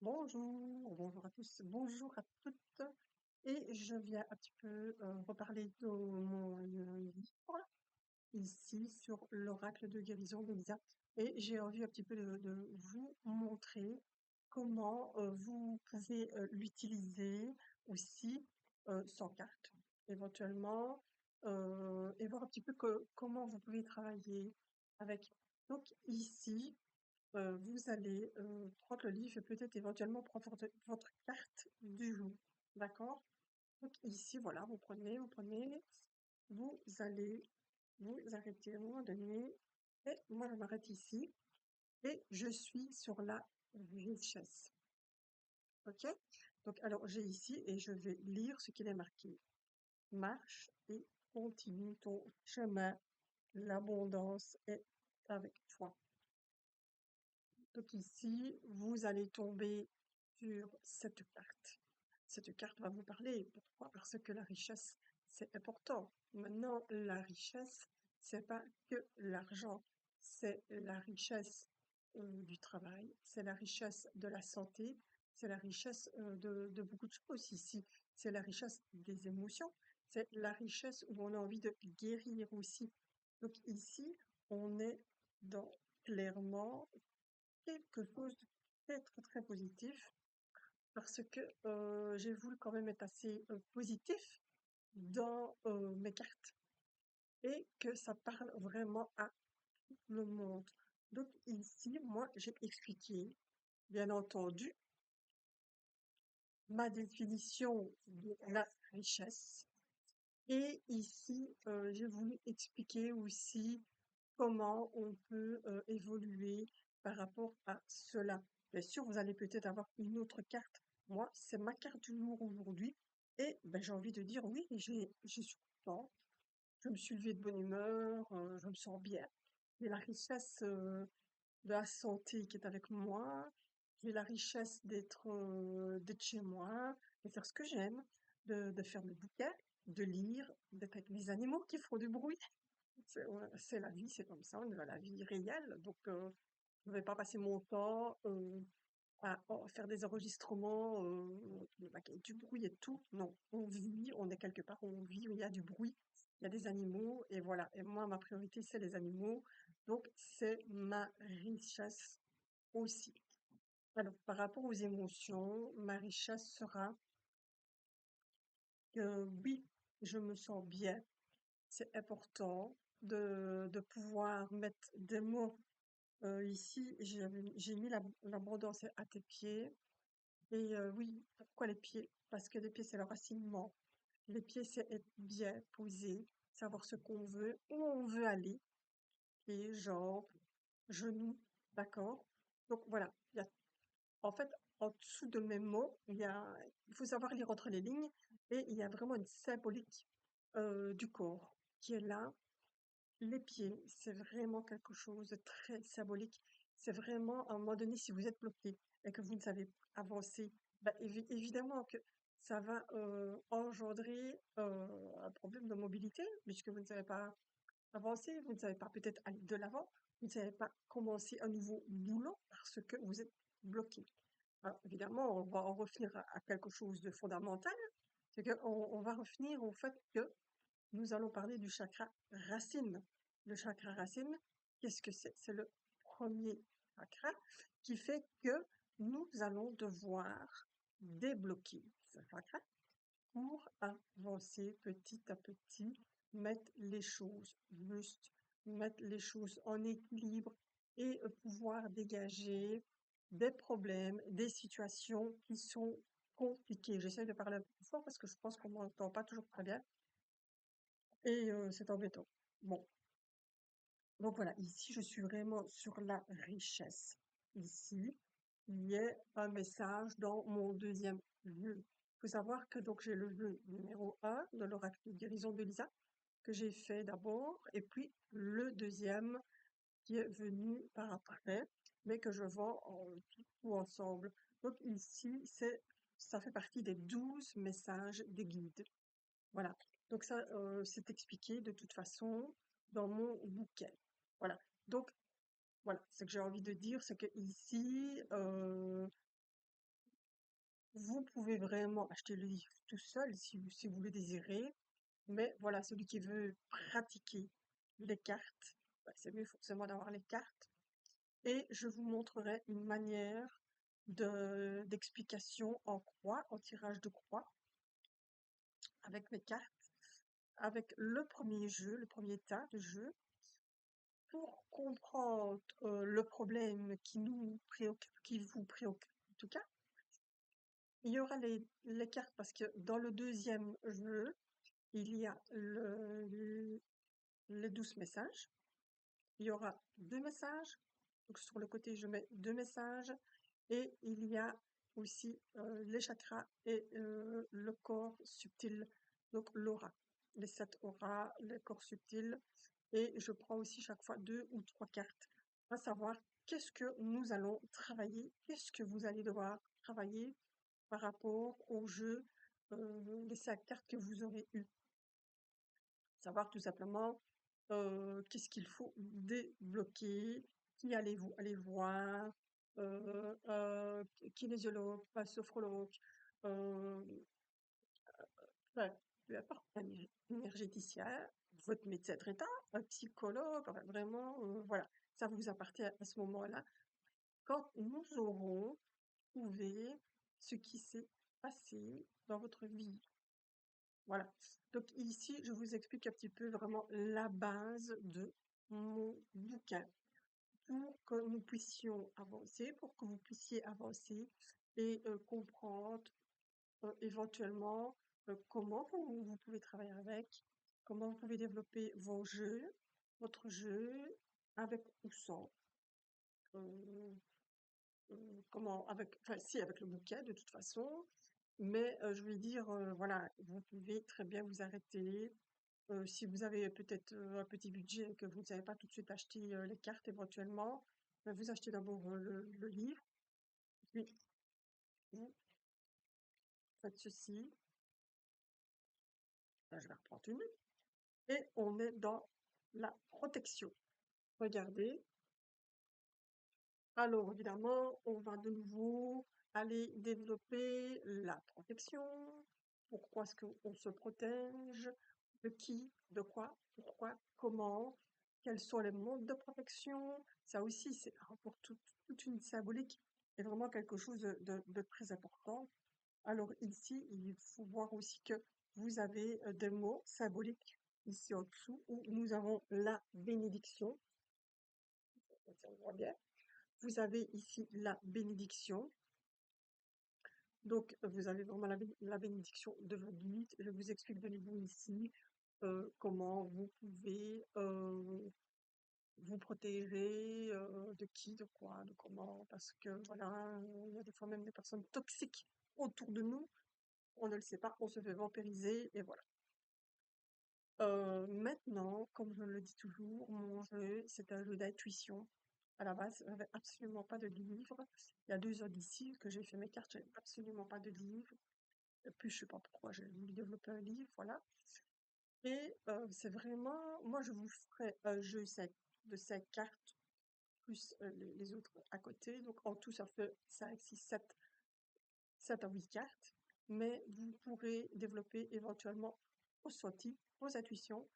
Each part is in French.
Bonjour à tous, bonjour à toutes. Et je viens un petit peu reparler de mon livre ici sur l'oracle de guérison d'Elisa. Et j'ai envie un petit peu de vous montrer comment vous pouvez l'utiliser aussi sans carte, éventuellement, et voir un petit peu comment vous pouvez travailler avec. Donc ici, vous allez prendre le livre et peut-être éventuellement prendre votre carte du jour. D'accord? Donc ici, voilà, vous allez vous arrêter à un moment donné. Et moi, je m'arrête ici. Et je suis sur la richesse. Ok? Donc, alors, j'ai ici et je vais lire ce qu'il est marqué. Marche et continue ton chemin. L'abondance est avec toi. Donc ici, vous allez tomber sur cette carte. Cette carte va vous parler. Pourquoi? Parce que la richesse, c'est important. Maintenant, la richesse, c'est pas que l'argent. C'est la richesse du travail, c'est la richesse de la santé, c'est la richesse de beaucoup de choses ici. C'est la richesse des émotions, c'est la richesse où on a envie de guérir aussi. Donc ici, on est dans clairement quelque chose de très, très, très positif parce que j'ai voulu quand même être assez positif dans mes cartes et que ça parle vraiment à tout le monde. Donc ici, moi, j'ai expliqué, bien entendu, ma définition de la richesse. Et ici, j'ai voulu expliquer aussi comment on peut évoluer par rapport à cela. Bien sûr, vous allez peut-être avoir une autre carte. Moi, c'est ma carte du jour aujourd'hui. Et ben, j'ai envie de dire oui, je suis contente. Je me suis levée de bonne humeur, je me sens bien. J'ai la richesse de la santé qui est avec moi. J'ai la richesse d'être chez moi, de faire ce que j'aime, de faire mes bouquets, de lire, d'être avec mes animaux qui font du bruit. Ouais, c'est la vie, c'est comme ça, on est dans la vie réelle. Donc, je ne vais pas passer mon temps à faire des enregistrements, avec du bruit et tout. Non, on vit, on est quelque part, on vit, il y a du bruit, il y a des animaux, et voilà. Et moi, ma priorité, c'est les animaux. Donc, c'est ma richesse aussi. Alors, par rapport aux émotions, ma richesse sera que oui, je me sens bien. C'est important de pouvoir mettre des mots. Ici, j'ai mis l'abondance à tes pieds. Et oui, pourquoi les pieds? Parce que les pieds, c'est le racinement. Les pieds, c'est être bien posé, savoir ce qu'on veut, où on veut aller. Pieds, jambes, genoux, d'accord? Donc voilà, en fait, en dessous de mes mots, il faut savoir lire entre les lignes et il y a vraiment une symbolique du corps qui est là. Les pieds, c'est vraiment quelque chose de très symbolique. C'est vraiment, à un moment donné, si vous êtes bloqué et que vous ne savez pas avancer, bah, évidemment que ça va engendrer un problème de mobilité, puisque vous ne savez pas avancer, vous ne savez pas peut-être aller de l'avant, vous ne savez pas commencer un nouveau boulot parce que vous êtes bloqué. Alors, évidemment, on va en revenir à quelque chose de fondamental, c'est qu'on on va revenir au fait que nous allons parler du chakra racine. Le chakra racine, qu'est-ce que c'est? C'est le premier chakra qui fait que nous allons devoir débloquer ce chakra pour avancer petit à petit, mettre les choses justes, mettre les choses en équilibre et pouvoir dégager des problèmes, des situations qui sont compliquées. J'essaie de parler un peu plus fort parce que je pense qu'on m'entend pas toujours très bien. Et c'est embêtant. Bon, donc voilà, ici je suis vraiment sur la richesse. Ici, il y a un message dans mon deuxième jeu. Il faut savoir que donc j'ai le jeu numéro un de l'oracle de guérison de Lisa, que j'ai fait d'abord, et puis le deuxième qui est venu par après, mais que je vends tout ensemble. Donc ici, ça fait partie des 12 messages des guides. Voilà. Donc ça, c'est expliqué de toute façon dans mon bouquin. Voilà. Donc voilà, ce que j'ai envie de dire, c'est que ici, Vous pouvez vraiment acheter le livre tout seul si vous le désirez, mais voilà, celui qui veut pratiquer les cartes, bah, c'est mieux forcément d'avoir les cartes. Et je vous montrerai une manière d'explication en croix, en tirage de croix, avec mes cartes, avec le premier jeu, le premier tas de jeux, pour comprendre le problème qui nous préoccupe, qui vous préoccupe en tout cas. Il y aura les cartes parce que dans le deuxième jeu, il y a les 12 messages. Il y aura deux messages. Donc sur le côté, je mets deux messages. Et il y a aussi les chakras et le corps subtil, donc l'aura. Les 7 auras, le corps subtil. Et je prends aussi chaque fois deux ou trois cartes, à savoir qu'est-ce que nous allons travailler, qu'est-ce que vous allez devoir travailler par rapport au jeu, les 5 cartes que vous aurez eues. Savoir tout simplement qu'est-ce qu'il faut débloquer, qui allez-vous aller voir, kinésiologue, pas sophrologue, euh, enfin, peu importe, un énergéticien, votre médecin traitant, un psychologue, enfin, vraiment, voilà, ça vous appartient à ce moment-là, quand nous aurons trouvé ce qui s'est passé dans votre vie. Voilà. Donc ici, je vous explique un petit peu vraiment la base de mon bouquin pour que nous puissions avancer, pour que vous puissiez avancer et comprendre éventuellement comment vous pouvez travailler avec, comment vous pouvez développer vos jeux, votre jeu, avec ou sans. euh, Comment avec, enfin si avec le bouquet de toute façon, mais je vais dire voilà, vous pouvez très bien vous arrêter. Si vous avez peut-être un petit budget et que vous ne savez pas tout de suite acheter les cartes éventuellement, ben, vous achetez d'abord le livre, puis vous faites ceci. Ben, je vais reprendre une. Et on est dans la protection. Regardez. Alors évidemment, on va de nouveau aller développer la protection. Pourquoi est-ce qu'on se protège? De qui? De quoi? Pourquoi? Comment? Quels sont les modes de protection? Ça aussi, c'est pour toute une symbolique et vraiment quelque chose de très important. Alors ici, il faut voir aussi que vous avez des mots symboliques ici en dessous où nous avons la bénédiction. Ça, on voit bien. Vous avez ici la bénédiction. Donc, vous avez vraiment la bénédiction de votre guide. Je vous explique de nouveau ici comment vous pouvez vous protéger de qui, de quoi, de comment. Parce que voilà, il y a des fois même des personnes toxiques autour de nous. On ne le sait pas, on se fait vampiriser et voilà. Maintenant, comme je le dis toujours, mon jeu, c'est un jeu d'intuition. À la base, j'avais absolument pas de livre. Il y a 2 ans d'ici que j'ai fait mes cartes, j'avais absolument pas de livre. Et puis, je sais pas pourquoi j'ai voulu développer un livre, voilà. Et c'est vraiment, moi, je vous ferai un jeu de 5 cartes, plus les autres à côté. Donc, en tout, ça fait 5, 6, 7, 7 à 8 cartes. Mais vous pourrez développer éventuellement vos sorties, vos intuitions,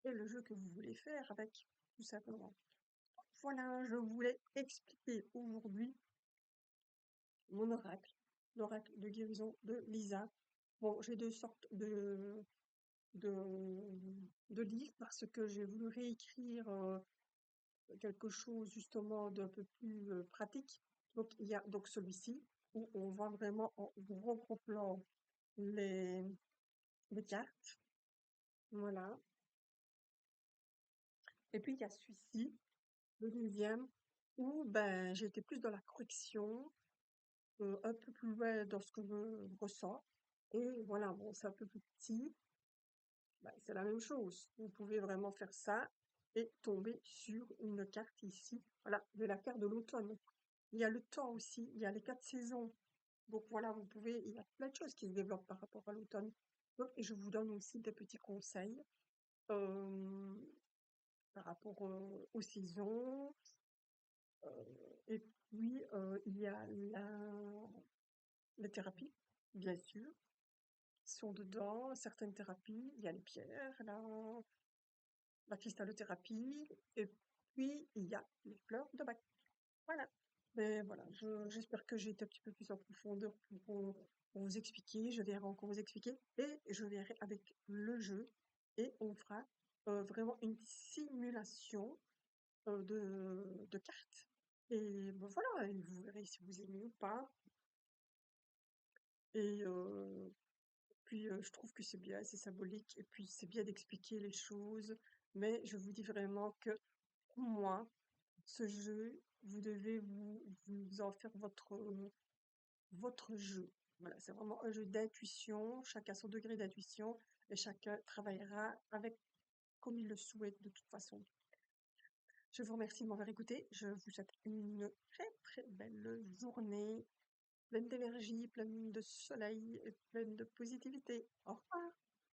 et le jeu que vous voulez faire avec, tout simplement. Voilà, je voulais expliquer aujourd'hui mon oracle, l'oracle de guérison de Lisa. Bon, j'ai 2 sortes de, de livres parce que j'ai voulu réécrire quelque chose justement d'un peu plus pratique. Donc, il y a donc celui-ci où on voit vraiment en gros plan les, les cartes. Voilà. Et puis, il y a celui-ci, le deuxième, où ben, j'ai été plus dans la correction, un peu plus loin dans ce que je ressens. Et voilà, bon, c'est un peu plus petit, bah, c'est la même chose. Vous pouvez vraiment faire ça et tomber sur une carte ici. Voilà, de la carte de l'automne. Il y a le temps aussi, il y a les 4 saisons. Donc voilà, vous pouvez, il y a plein de choses qui se développent par rapport à l'automne. Donc, et je vous donne aussi des petits conseils euh, par rapport aux saisons. Et puis, il y a les thérapies, bien sûr, sont dedans. Certaines thérapies, il y a les pierres, la cristallothérapie, et puis il y a les fleurs de bac. Voilà. Mais voilà, j'espère que j'ai été un petit peu plus en profondeur pour vous expliquer. Je verrai encore vous expliquer et je verrai avec le jeu et on fera vraiment une simulation de cartes. Et ben voilà, et vous verrez si vous aimez ou pas. Et puis je trouve que c'est bien, c'est symbolique, et puis c'est bien d'expliquer les choses. Mais je vous dis vraiment que pour moi, ce jeu, vous devez vous en faire votre jeu. Voilà, c'est vraiment un jeu d'intuition, chacun son degré d'intuition, et chacun travaillera avec comme il le souhaite de toute façon. Je vous remercie de m'avoir écouté. Je vous souhaite une très très belle journée, pleine d'énergie, pleine de soleil et pleine de positivité. Au revoir!